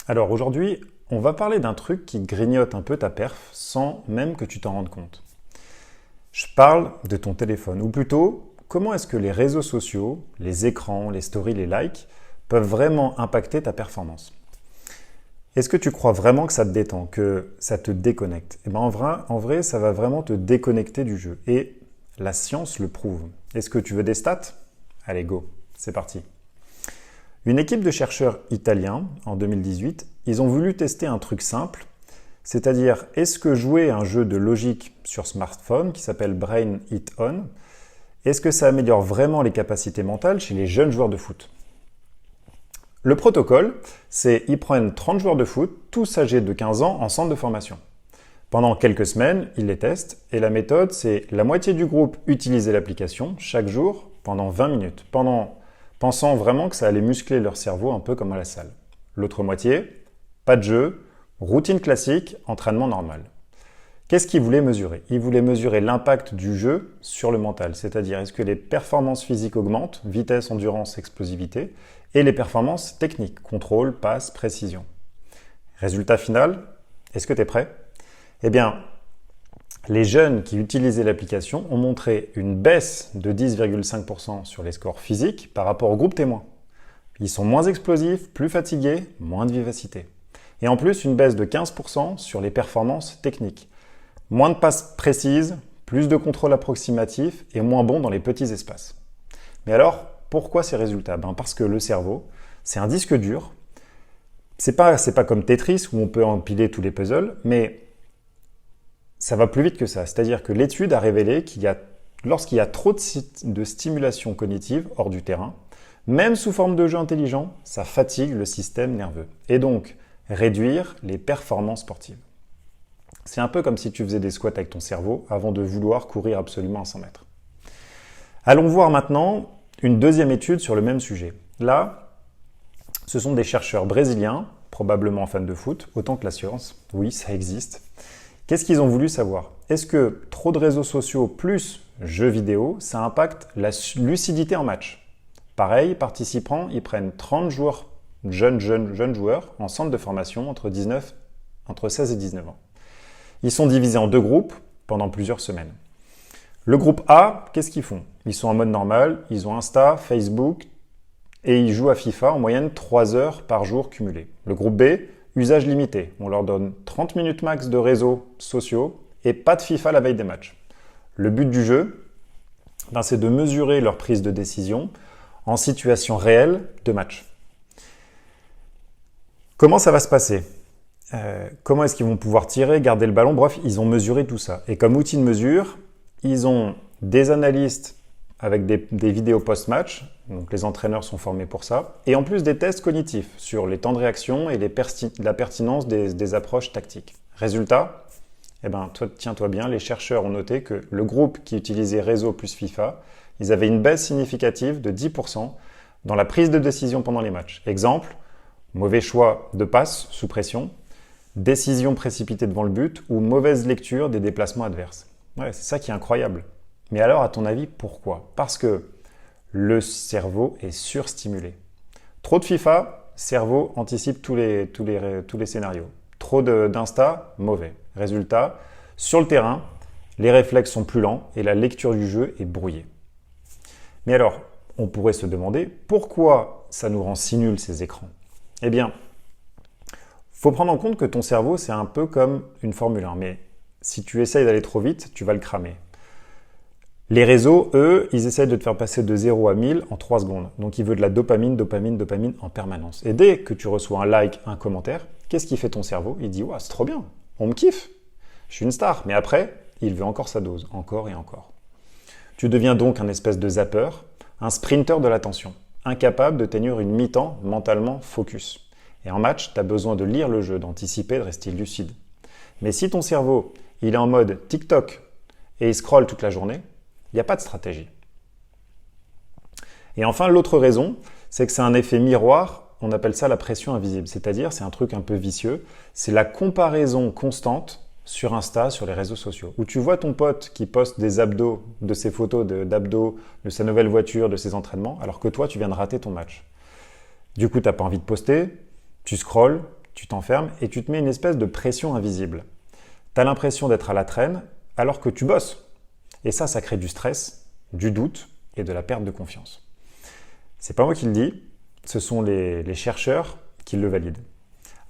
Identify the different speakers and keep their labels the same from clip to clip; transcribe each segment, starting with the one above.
Speaker 1: Alors aujourd'hui, on va parler d'un truc qui grignote un peu ta perf sans même que tu t'en rendes compte. Je parle de ton téléphone, ou plutôt, comment est-ce que les réseaux sociaux, les écrans, les stories, les likes peuvent vraiment impacter ta performance. Est-ce que tu crois vraiment que ça te détend, que ça te déconnecte? Eh bien en vrai, ça va vraiment te déconnecter du jeu. Et la science le prouve. Est-ce que tu veux des stats? Allez, go, c'est parti. Une équipe de chercheurs italiens, en 2018, ils ont voulu tester un truc simple, c'est-à-dire est-ce que jouer à un jeu de logique sur smartphone qui s'appelle Brain It On, est-ce que ça améliore vraiment les capacités mentales chez les jeunes joueurs de foot? Le protocole, c'est ils prennent 30 joueurs de foot, tous âgés de 15 ans, en centre de formation. Pendant quelques semaines, ils les testent et la méthode, c'est la moitié du groupe utiliser l'application chaque jour pendant 20 minutes, pensant vraiment que ça allait muscler leur cerveau un peu comme à la salle. L'autre moitié, pas de jeu, routine classique, entraînement normal. Qu'est-ce qu'ils voulaient mesurer? Ils voulaient mesurer l'impact du jeu sur le mental, c'est-à-dire est-ce que les performances physiques augmentent, vitesse, endurance, explosivité, et les performances techniques, contrôle, passe, précision. Résultat final, est-ce que tu es prêt? Eh bien, les jeunes qui utilisaient l'application ont montré une baisse de 10,5% sur les scores physiques par rapport au groupe témoin. Ils sont moins explosifs, plus fatigués, moins de vivacité. Et en plus, une baisse de 15% sur les performances techniques. Moins de passes précises, plus de contrôle approximatif et moins bon dans les petits espaces. Mais alors, pourquoi ces résultats? Parce que le cerveau, c'est un disque dur. C'est pas comme Tetris où on peut empiler tous les puzzles, mais ça va plus vite que ça. C'est-à-dire que l'étude a révélé lorsqu'il y a trop de stimulation cognitive hors du terrain, même sous forme de jeu intelligent, ça fatigue le système nerveux. Et donc, réduire les performances sportives. C'est un peu comme si tu faisais des squats avec ton cerveau avant de vouloir courir absolument à 100 mètres. Allons voir maintenant une deuxième étude sur le même sujet. Là, ce sont des chercheurs brésiliens, probablement fans de foot, autant que la science. Oui, ça existe. Qu'est-ce qu'ils ont voulu savoir? Est-ce que trop de réseaux sociaux plus jeux vidéo, ça impacte la lucidité en match? Pareil, participants, ils prennent 30 joueurs, jeunes joueurs en centre de formation entre 16 et 19 ans. Ils sont divisés en deux groupes pendant plusieurs semaines. Le groupe A, qu'est-ce qu'ils font? Ils sont en mode normal, ils ont Insta, Facebook et ils jouent à FIFA en moyenne 3 heures par jour cumulées. Le groupe B, usage limité. On leur donne 30 minutes max de réseaux sociaux et pas de FIFA la veille des matchs. Le but du jeu, c'est de mesurer leur prise de décision en situation réelle de match. Comment ça va se passer? Comment est-ce qu'ils vont pouvoir tirer, garder le ballon? Bref, ils ont mesuré tout ça. Et comme outil de mesure, ils ont des analystes avec des vidéos post-match, donc les entraîneurs sont formés pour ça, et en plus des tests cognitifs sur les temps de réaction et la pertinence des approches tactiques. Résultat, tiens-toi bien, les chercheurs ont noté que le groupe qui utilisait réseau plus FIFA, ils avaient une baisse significative de 10% dans la prise de décision pendant les matchs. Exemple, mauvais choix de passe sous pression, décision précipitée devant le but ou mauvaise lecture des déplacements adverses. Ouais, c'est ça qui est incroyable. Mais alors, à ton avis, pourquoi? Parce que le cerveau est surstimulé. Trop de FIFA, cerveau anticipe tous les scénarios. Trop d'Insta, mauvais. Résultat, sur le terrain, les réflexes sont plus lents et la lecture du jeu est brouillée. Mais alors, on pourrait se demander pourquoi ça nous rend si nuls ces écrans? Eh bien, faut prendre en compte que ton cerveau, c'est un peu comme une Formule 1, mais si tu essayes d'aller trop vite, tu vas le cramer. Les réseaux, eux, ils essayent de te faire passer de 0 à 1000 en 3 secondes. Donc, ils veulent de la dopamine en permanence. Et dès que tu reçois un like, un commentaire, qu'est-ce qui fait ton cerveau? Il dit « Ouah, c'est trop bien, on me kiffe, je suis une star ». Mais après, il veut encore sa dose, encore et encore. Tu deviens donc un espèce de zapper, un sprinter de l'attention, incapable de tenir une mi-temps mentalement focus. Et en match, tu as besoin de lire le jeu, d'anticiper, de rester lucide. Mais si ton cerveau, il est en mode TikTok et il scrolle toute la journée, il n'y a pas de stratégie. Et enfin, l'autre raison, c'est que c'est un effet miroir, on appelle ça la pression invisible. C'est-à-dire, c'est un truc un peu vicieux, c'est la comparaison constante sur Insta, sur les réseaux sociaux, où tu vois ton pote qui poste des abdos, de ses photos d'abdos, de sa nouvelle voiture, de ses entraînements, alors que toi, tu viens de rater ton match. Du coup, tu n'as pas envie de poster, tu scrolles, tu t'enfermes et tu te mets une espèce de pression invisible. Tu as l'impression d'être à la traîne alors que tu bosses. Et ça crée du stress, du doute et de la perte de confiance. C'est pas moi qui le dis, ce sont les chercheurs qui le valident.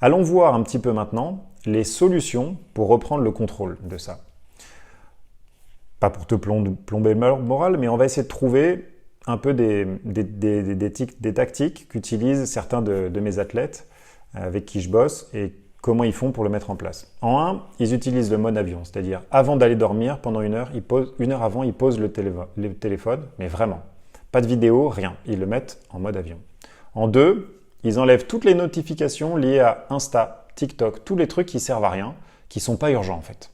Speaker 1: Allons voir un petit peu maintenant les solutions pour reprendre le contrôle de ça. Pas pour te plomber le moral, mais on va essayer de trouver un peu des tactiques qu'utilisent certains de mes athlètes avec qui je bosse et comment ils font pour le mettre en place. En un, ils utilisent le mode avion, c'est-à-dire avant d'aller dormir, pendant une heure avant, ils posent le téléphone, mais vraiment. Pas de vidéo, rien. Ils le mettent en mode avion. En deux, ils enlèvent toutes les notifications liées à Insta, TikTok, tous les trucs qui servent à rien, qui sont pas urgents en fait.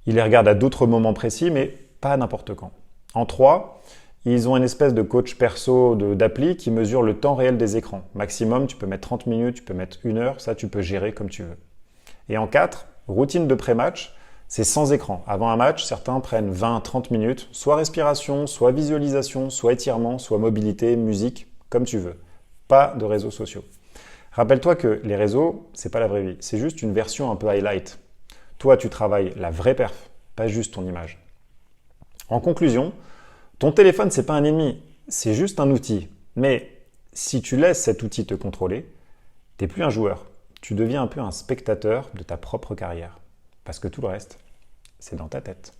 Speaker 1: Ils les regardent à d'autres moments précis, mais pas n'importe quand. En trois, ils ont une espèce de coach perso d'appli qui mesure le temps réel des écrans. Maximum, tu peux mettre 30 minutes, tu peux mettre 1 heure, ça tu peux gérer comme tu veux. Et en 4, routine de pré-match, c'est sans écran. Avant un match, certains prennent 20-30 minutes, soit respiration, soit visualisation, soit étirement, soit mobilité, musique, comme tu veux. Pas de réseaux sociaux. Rappelle-toi que les réseaux, c'est pas la vraie vie, c'est juste une version un peu highlight. Toi, tu travailles la vraie perf, pas juste ton image. En conclusion, ton téléphone, c'est pas un ennemi, c'est juste un outil. Mais si tu laisses cet outil te contrôler, t'es plus un joueur. Tu deviens un peu un spectateur de ta propre carrière. Parce que tout le reste, c'est dans ta tête.